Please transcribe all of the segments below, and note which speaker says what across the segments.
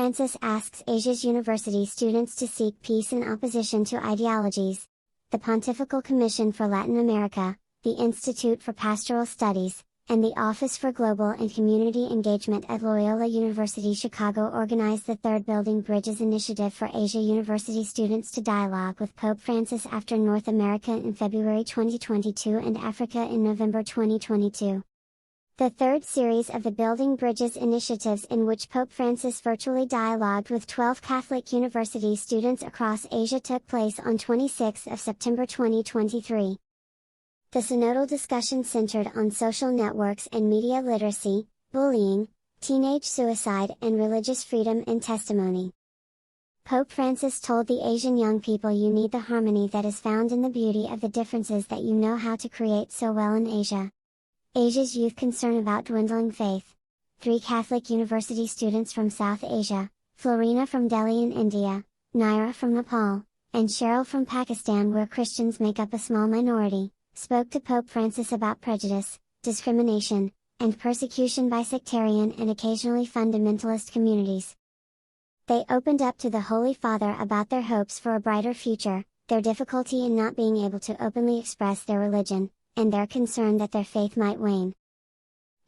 Speaker 1: Francis asks Asia's university students to seek peace in opposition to ideologies. The Pontifical Commission for Latin America, the Institute for Pastoral Studies, and the Office for Global and Community Engagement at Loyola University Chicago organized the third Building Bridges initiative for Asia University students to dialogue with Pope Francis after North America in February 2022 and Africa in November 2022. The third series of the Building Bridges initiatives, in which Pope Francis virtually dialogued with 12 Catholic university students across Asia, took place on 26 September 2023. The synodal discussion centered on social networks and media literacy, bullying, teenage suicide and religious freedom and testimony. Pope Francis told the Asian young people, "You need the harmony that is found in the beauty of the differences that you know how to create so well in Asia." Asia's youth concern about dwindling faith. 3 Catholic university students from South Asia, Florina from Delhi in India, Naira from Nepal, and Cheryl from Pakistan, where Christians make up a small minority, spoke to Pope Francis about prejudice, discrimination, and persecution by sectarian and occasionally fundamentalist communities. They opened up to the Holy Father about their hopes for a brighter future, their difficulty in not being able to openly express their religion, and their concern that their faith might wane.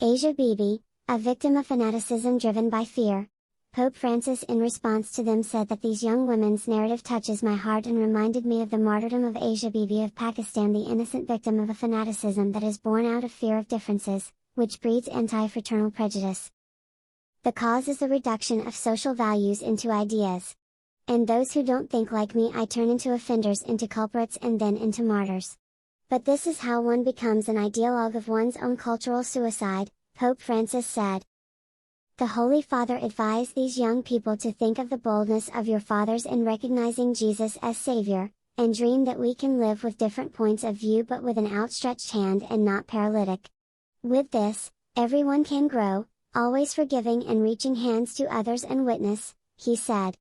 Speaker 1: Asia Bibi, a victim of fanaticism driven by fear. Pope Francis, in response to them, said that these young women's narrative touches my heart and reminded me of the martyrdom of Asia Bibi of Pakistan, the innocent victim of a fanaticism that is born out of fear of differences, which breeds anti-fraternal prejudice. The cause is the reduction of social values into ideas. And those who don't think like me I turn into offenders, into culprits, and then into martyrs. But this is how one becomes an ideologue of one's own cultural suicide, Pope Francis said. The Holy Father advised these young people to think of the boldness of your fathers in recognizing Jesus as Savior, and dream that we can live with different points of view but with an outstretched hand and not paralytic. With this, everyone can grow, always forgiving and reaching hands to others and witness, he said.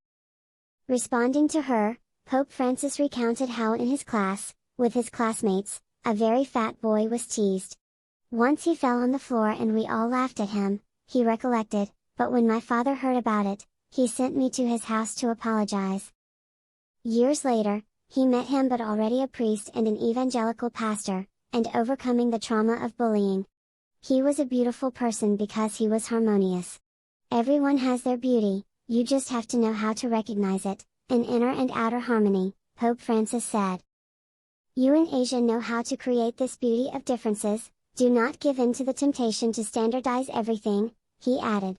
Speaker 1: Responding to her, Pope Francis recounted how in his class, with his classmates, a very fat boy was teased. Once he fell on the floor and we all laughed at him, he recollected, but when my father heard about it, he sent me to his house to apologize. Years later, he met him, but already a priest and an evangelical pastor, and overcoming the trauma of bullying. He was a beautiful person because he was harmonious. Everyone has their beauty, you just have to know how to recognize it, an inner and outer harmony, Pope Francis said. You in Asia know how to create this beauty of differences, do not give in to the temptation to standardize everything, he added.